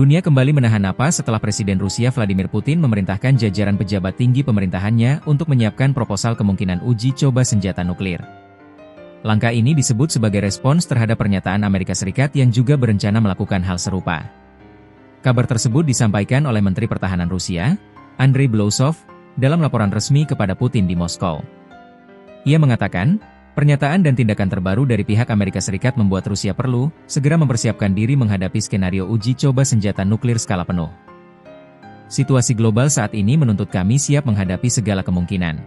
Dunia kembali menahan napas setelah Presiden Rusia Vladimir Putin memerintahkan jajaran pejabat tinggi pemerintahannya untuk menyiapkan proposal kemungkinan uji coba senjata nuklir. Langkah ini disebut sebagai respons terhadap pernyataan Amerika Serikat yang juga berencana melakukan hal serupa. Kabar tersebut disampaikan oleh Menteri Pertahanan Rusia, Andrei Blousov, dalam laporan resmi kepada Putin di Moskow. Ia mengatakan, pernyataan dan tindakan terbaru dari pihak Amerika Serikat membuat Rusia perlu segera mempersiapkan diri menghadapi skenario uji coba senjata nuklir skala penuh. Situasi global saat ini menuntut kami siap menghadapi segala kemungkinan.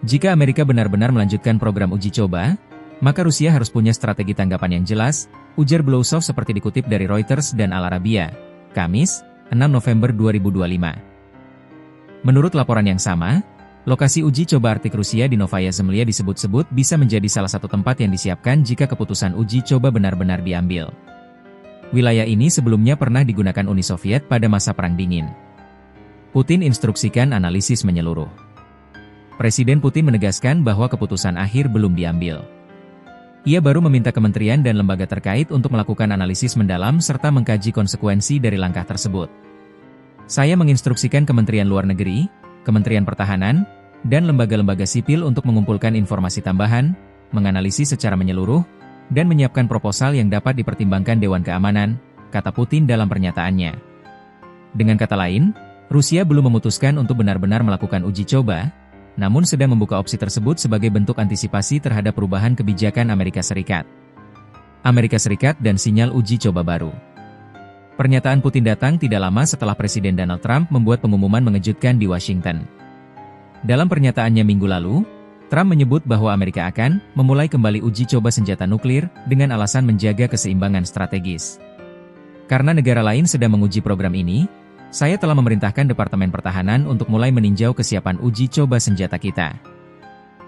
Jika Amerika benar-benar melanjutkan program uji coba, maka Rusia harus punya strategi tanggapan yang jelas, ujar Blousov seperti dikutip dari Reuters dan Al Arabiya, Kamis, 6 November 2025. Menurut laporan yang sama, lokasi uji coba Arktik Rusia di Novaya Zemlya disebut-sebut bisa menjadi salah satu tempat yang disiapkan jika keputusan uji coba benar-benar diambil. Wilayah ini sebelumnya pernah digunakan Uni Soviet pada masa Perang Dingin. Putin instruksikan analisis menyeluruh. Presiden Putin menegaskan bahwa keputusan akhir belum diambil. Ia baru meminta kementerian dan lembaga terkait untuk melakukan analisis mendalam serta mengkaji konsekuensi dari langkah tersebut. Saya menginstruksikan Kementerian Luar Negeri, Kementerian Pertahanan, dan lembaga-lembaga sipil untuk mengumpulkan informasi tambahan, menganalisis secara menyeluruh, dan menyiapkan proposal yang dapat dipertimbangkan Dewan Keamanan, kata Putin dalam pernyataannya. Dengan kata lain, Rusia belum memutuskan untuk benar-benar melakukan uji coba, namun sedang membuka opsi tersebut sebagai bentuk antisipasi terhadap perubahan kebijakan Amerika Serikat. Amerika Serikat dan sinyal uji coba baru. Pernyataan Putin datang tidak lama setelah Presiden Donald Trump membuat pengumuman mengejutkan di Washington. Dalam pernyataannya minggu lalu, Trump menyebut bahwa Amerika akan memulai kembali uji coba senjata nuklir dengan alasan menjaga keseimbangan strategis. Karena negara lain sedang menguji program ini, saya telah memerintahkan Departemen Pertahanan untuk mulai meninjau kesiapan uji coba senjata kita.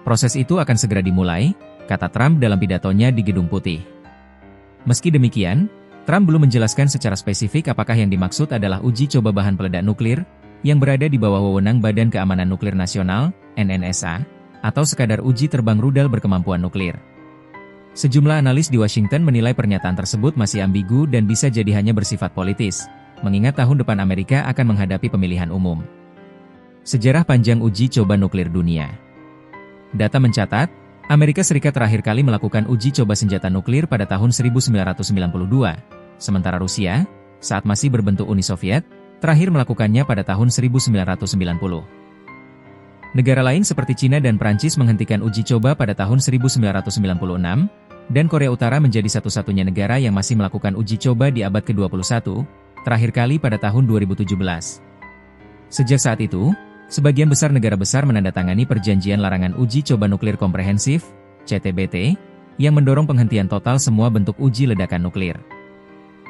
Proses itu akan segera dimulai, kata Trump dalam pidatonya di Gedung Putih. Meski demikian, Trump belum menjelaskan secara spesifik apakah yang dimaksud adalah uji coba bahan peledak nuklir, yang berada di bawah wewenang Badan Keamanan Nuklir Nasional, NNSA, atau sekadar uji terbang rudal berkemampuan nuklir. Sejumlah analis di Washington menilai pernyataan tersebut masih ambigu dan bisa jadi hanya bersifat politis, mengingat tahun depan Amerika akan menghadapi pemilihan umum. Sejarah panjang uji coba nuklir dunia. Data mencatat, Amerika Serikat terakhir kali melakukan uji coba senjata nuklir pada tahun 1992, sementara Rusia, saat masih berbentuk Uni Soviet, terakhir melakukannya pada tahun 1990. Negara lain seperti Cina dan Prancis menghentikan uji coba pada tahun 1996, dan Korea Utara menjadi satu-satunya negara yang masih melakukan uji coba di abad ke-21, terakhir kali pada tahun 2017. Sejak saat itu, sebagian besar negara besar menandatangani Perjanjian Larangan Uji Coba Nuklir Komprehensif, CTBT, yang mendorong penghentian total semua bentuk uji ledakan nuklir.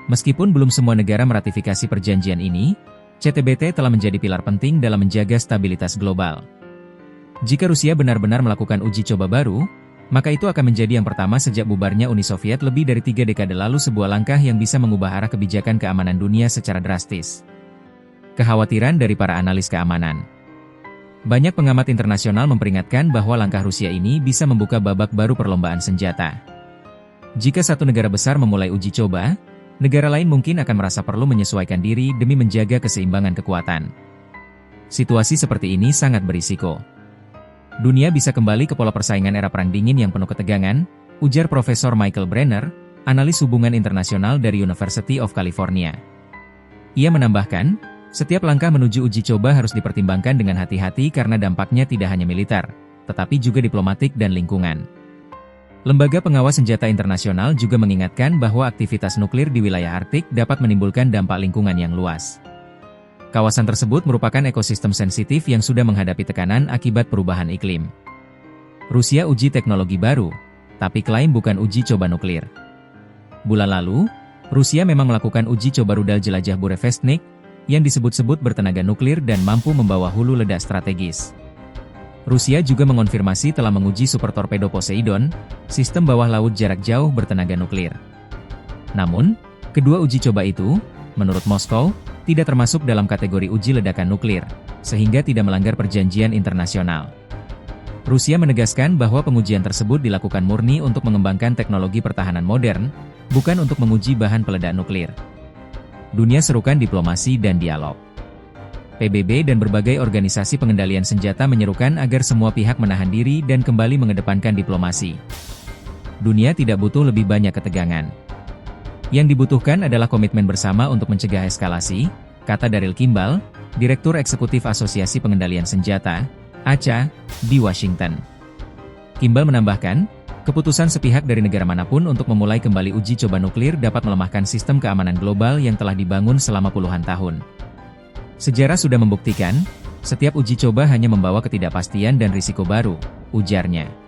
Meskipun belum semua negara meratifikasi perjanjian ini, CTBT telah menjadi pilar penting dalam menjaga stabilitas global. Jika Rusia benar-benar melakukan uji coba baru, maka itu akan menjadi yang pertama sejak bubarnya Uni Soviet lebih dari 3 dekade lalu, sebuah langkah yang bisa mengubah arah kebijakan keamanan dunia secara drastis. Kekhawatiran dari para analis keamanan. Banyak pengamat internasional memperingatkan bahwa langkah Rusia ini bisa membuka babak baru perlombaan senjata. Jika satu negara besar memulai uji coba, negara lain mungkin akan merasa perlu menyesuaikan diri demi menjaga keseimbangan kekuatan. Situasi seperti ini sangat berisiko. Dunia bisa kembali ke pola persaingan era Perang Dingin yang penuh ketegangan, ujar Profesor Michael Brenner, analis hubungan internasional dari University of California. Ia menambahkan, setiap langkah menuju uji coba harus dipertimbangkan dengan hati-hati karena dampaknya tidak hanya militer, tetapi juga diplomatik dan lingkungan. Lembaga Pengawas Senjata Internasional juga mengingatkan bahwa aktivitas nuklir di wilayah Arktik dapat menimbulkan dampak lingkungan yang luas. Kawasan tersebut merupakan ekosistem sensitif yang sudah menghadapi tekanan akibat perubahan iklim. Rusia uji teknologi baru, tapi klaim bukan uji coba nuklir. Bulan lalu, Rusia memang melakukan uji coba rudal jelajah Burevestnik, yang disebut-sebut bertenaga nuklir dan mampu membawa hulu ledak strategis. Rusia juga mengonfirmasi telah menguji super torpedo Poseidon, sistem bawah laut jarak jauh bertenaga nuklir. Namun, kedua uji coba itu, menurut Moskow, tidak termasuk dalam kategori uji ledakan nuklir, sehingga tidak melanggar perjanjian internasional. Rusia menegaskan bahwa pengujian tersebut dilakukan murni untuk mengembangkan teknologi pertahanan modern, bukan untuk menguji bahan peledak nuklir. Dunia serukan diplomasi dan dialog. PBB dan berbagai organisasi pengendalian senjata menyerukan agar semua pihak menahan diri dan kembali mengedepankan diplomasi. Dunia tidak butuh lebih banyak ketegangan. Yang dibutuhkan adalah komitmen bersama untuk mencegah eskalasi, kata Daryl Kimball, Direktur Eksekutif Asosiasi Pengendalian Senjata, ACA, di Washington. Kimball menambahkan, keputusan sepihak dari negara manapun untuk memulai kembali uji coba nuklir dapat melemahkan sistem keamanan global yang telah dibangun selama puluhan tahun. Sejarah sudah membuktikan, setiap uji coba hanya membawa ketidakpastian dan risiko baru, ujarnya.